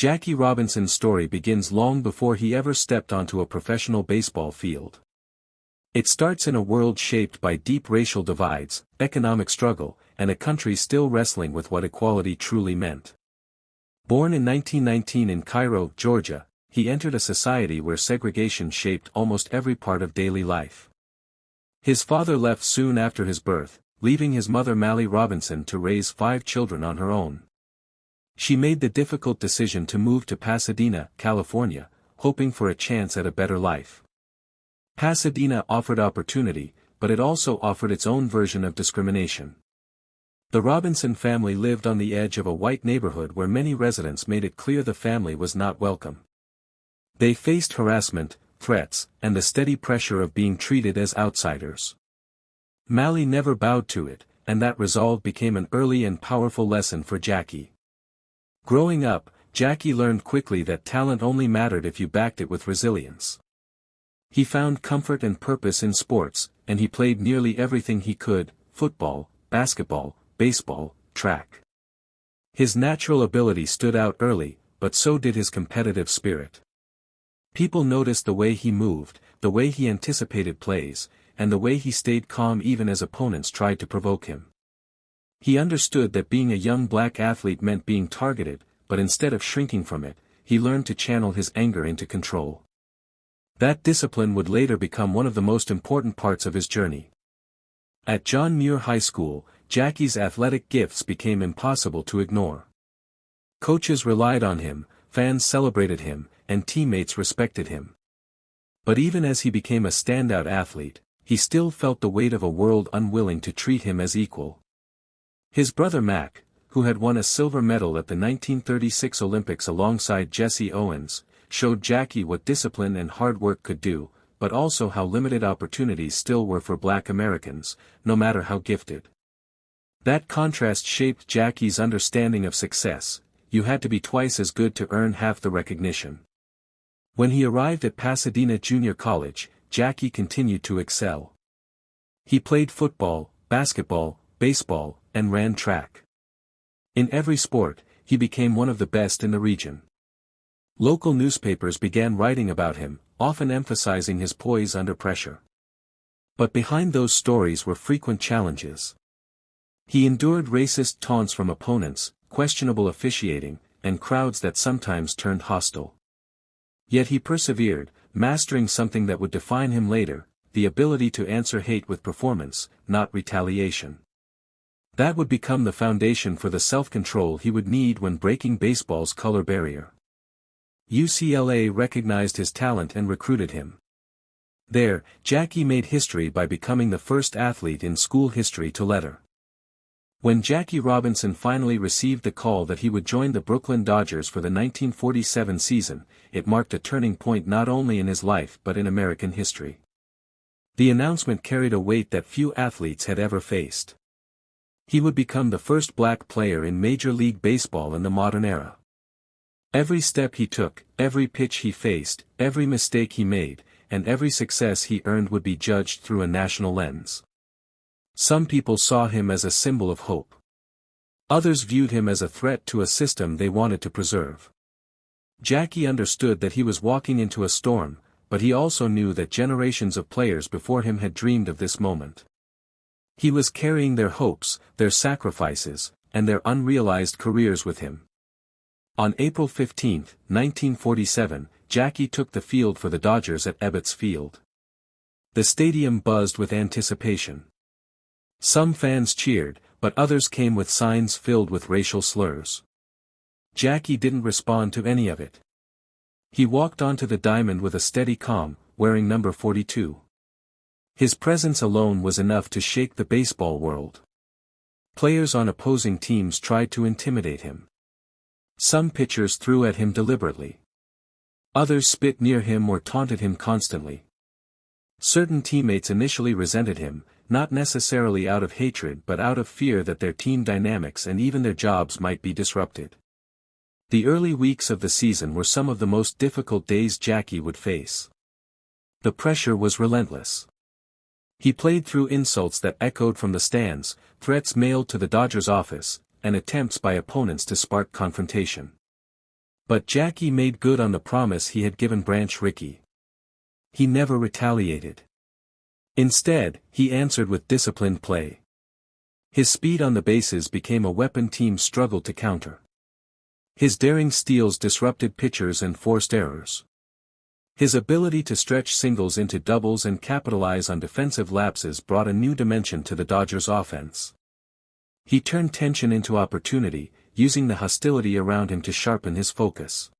Jackie Robinson's story begins long before he ever stepped onto a professional baseball field. It starts in a world shaped by deep racial divides, economic struggle, and a country still wrestling with what equality truly meant. Born in 1919 in Cairo, Georgia, he entered a society where segregation shaped almost every part of daily life. His father left soon after his birth, leaving his mother Mally Robinson to raise 5 children on her own. She made the difficult decision to move to Pasadena, California, hoping for a chance at a better life. Pasadena offered opportunity, but it also offered its own version of discrimination. The Robinson family lived on the edge of a white neighborhood where many residents made it clear the family was not welcome. They faced harassment, threats, and the steady pressure of being treated as outsiders. Mally never bowed to it, and that resolve became an early and powerful lesson for Jackie. Growing up, Jackie learned quickly that talent only mattered if you backed it with resilience. He found comfort and purpose in sports, and he played nearly everything he could: football, basketball, baseball, track. His natural ability stood out early, but so did his competitive spirit. People noticed the way he moved, the way he anticipated plays, and the way he stayed calm even as opponents tried to provoke him. He understood that being a young black athlete meant being targeted, but instead of shrinking from it, he learned to channel his anger into control. That discipline would later become one of the most important parts of his journey. At John Muir High School, Jackie's athletic gifts became impossible to ignore. Coaches relied on him, fans celebrated him, and teammates respected him. But even as he became a standout athlete, he still felt the weight of a world unwilling to treat him as equal. His brother Mac, who had won a silver medal at the 1936 Olympics alongside Jesse Owens, showed Jackie what discipline and hard work could do, but also how limited opportunities still were for Black Americans, no matter how gifted. That contrast shaped Jackie's understanding of success: you had to be twice as good to earn half the recognition. When he arrived at Pasadena Junior College, Jackie continued to excel. He played football, basketball, baseball, and ran track. In every sport, he became one of the best in the region. Local newspapers began writing about him, often emphasizing his poise under pressure. But behind those stories were frequent challenges. He endured racist taunts from opponents, questionable officiating, and crowds that sometimes turned hostile. Yet he persevered, mastering something that would define him later: the ability to answer hate with performance, not retaliation. That would become the foundation for the self-control he would need when breaking baseball's color barrier. UCLA recognized his talent and recruited him. There, Jackie made history by becoming the first athlete in school history to letter. When Jackie Robinson finally received the call that he would join the Brooklyn Dodgers for the 1947 season, it marked a turning point not only in his life but in American history. The announcement carried a weight that few athletes had ever faced. He would become the first black player in Major League Baseball in the modern era. Every step he took, every pitch he faced, every mistake he made, and every success he earned would be judged through a national lens. Some people saw him as a symbol of hope. Others viewed him as a threat to a system they wanted to preserve. Jackie understood that he was walking into a storm, but he also knew that generations of players before him had dreamed of this moment. He was carrying their hopes, their sacrifices, and their unrealized careers with him. On April 15, 1947, Jackie took the field for the Dodgers at Ebbets Field. The stadium buzzed with anticipation. Some fans cheered, but others came with signs filled with racial slurs. Jackie didn't respond to any of it. He walked onto the diamond with a steady calm, wearing number 42. His presence alone was enough to shake the baseball world. Players on opposing teams tried to intimidate him. Some pitchers threw at him deliberately. Others spit near him or taunted him constantly. Certain teammates initially resented him, not necessarily out of hatred but out of fear that their team dynamics and even their jobs might be disrupted. The early weeks of the season were some of the most difficult days Jackie would face. The pressure was relentless. He played through insults that echoed from the stands, threats mailed to the Dodgers office, and attempts by opponents to spark confrontation. But Jackie made good on the promise he had given Branch Rickey. He never retaliated. Instead, he answered with disciplined play. His speed on the bases became a weapon teams struggled to counter. His daring steals disrupted pitchers and forced errors. His ability to stretch singles into doubles and capitalize on defensive lapses brought a new dimension to the Dodgers' offense. He turned tension into opportunity, using the hostility around him to sharpen his focus.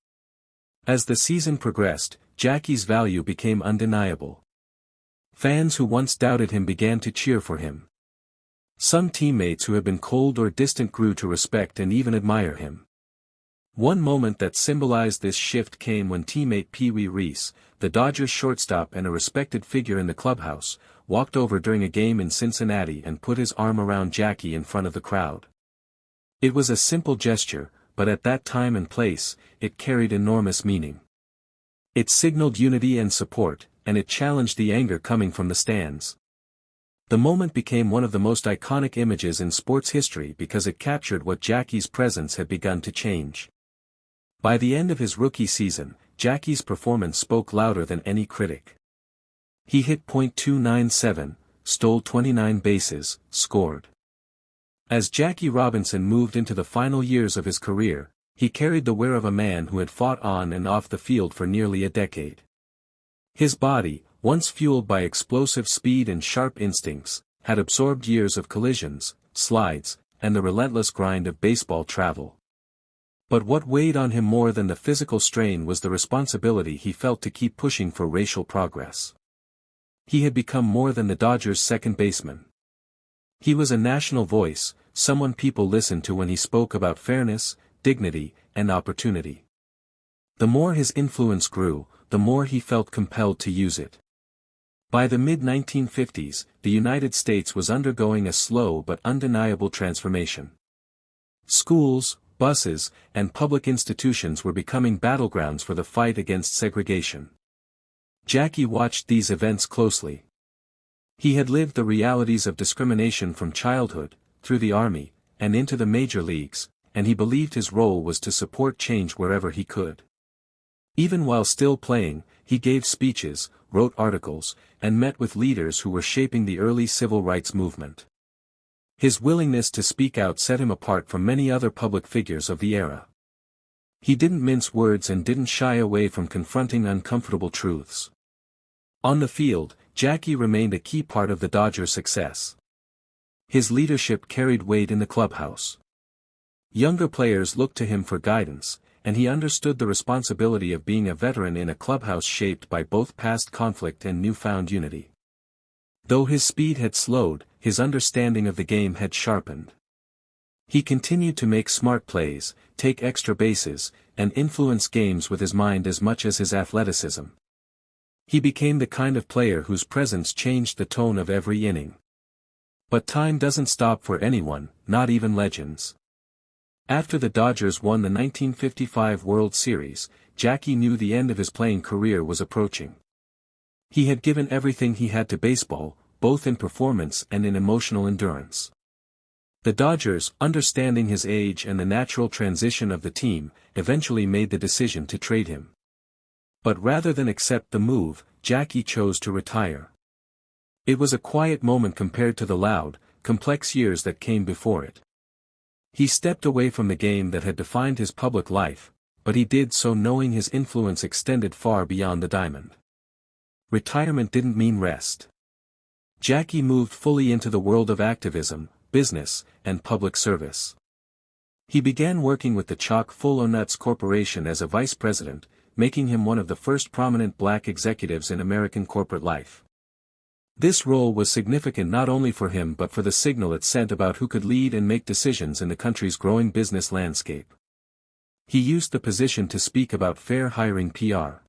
As the season progressed, Jackie's value became undeniable. Fans who once doubted him began to cheer for him. Some teammates who had been cold or distant grew to respect and even admire him. One moment that symbolized this shift came when teammate Pee Wee Reese, the Dodgers shortstop and a respected figure in the clubhouse, walked over during a game in Cincinnati and put his arm around Jackie in front of the crowd. It was a simple gesture, but at that time and place, it carried enormous meaning. It signaled unity and support, and it challenged the anger coming from the stands. The moment became one of the most iconic images in sports history because it captured what Jackie's presence had begun to change. By the end of his rookie season, Jackie's performance spoke louder than any critic. He hit .297, stole 29 bases, scored. As Jackie Robinson moved into the final years of his career, he carried the wear of a man who had fought on and off the field for nearly a decade. His body, once fueled by explosive speed and sharp instincts, had absorbed years of collisions, slides, and the relentless grind of baseball travel. But what weighed on him more than the physical strain was the responsibility he felt to keep pushing for racial progress. He had become more than the Dodgers' second baseman. He was a national voice, someone people listened to when he spoke about fairness, dignity, and opportunity. The more his influence grew, the more he felt compelled to use it. By the mid-1950s, the United States was undergoing a slow but undeniable transformation. Schools, buses, and public institutions were becoming battlegrounds for the fight against segregation. Jackie watched these events closely. He had lived the realities of discrimination from childhood, through the Army, and into the major leagues, and he believed his role was to support change wherever he could. Even while still playing, he gave speeches, wrote articles, and met with leaders who were shaping the early civil rights movement. His willingness to speak out set him apart from many other public figures of the era. He didn't mince words and didn't shy away from confronting uncomfortable truths. On the field, Jackie remained a key part of the Dodgers' success. His leadership carried weight in the clubhouse. Younger players looked to him for guidance, and he understood the responsibility of being a veteran in a clubhouse shaped by both past conflict and newfound unity. Though his speed had slowed, his understanding of the game had sharpened. He continued to make smart plays, take extra bases, and influence games with his mind as much as his athleticism. He became the kind of player whose presence changed the tone of every inning. But time doesn't stop for anyone, not even legends. After the Dodgers won the 1955 World Series, Jackie knew the end of his playing career was approaching. He had given everything he had to baseball, both in performance and in emotional endurance. The Dodgers, understanding his age and the natural transition of the team, eventually made the decision to trade him. But rather than accept the move, Jackie chose to retire. It was a quiet moment compared to the loud, complex years that came before it. He stepped away from the game that had defined his public life, but he did so knowing his influence extended far beyond the diamond. Retirement didn't mean rest. Jackie moved fully into the world of activism, business, and public service. He began working with the Chock-full O' Nuts Corporation as a vice president, making him one of the first prominent black executives in American corporate life. This role was significant not only for him but for the signal it sent about who could lead and make decisions in the country's growing business landscape. He used the position to speak about fair hiring PR.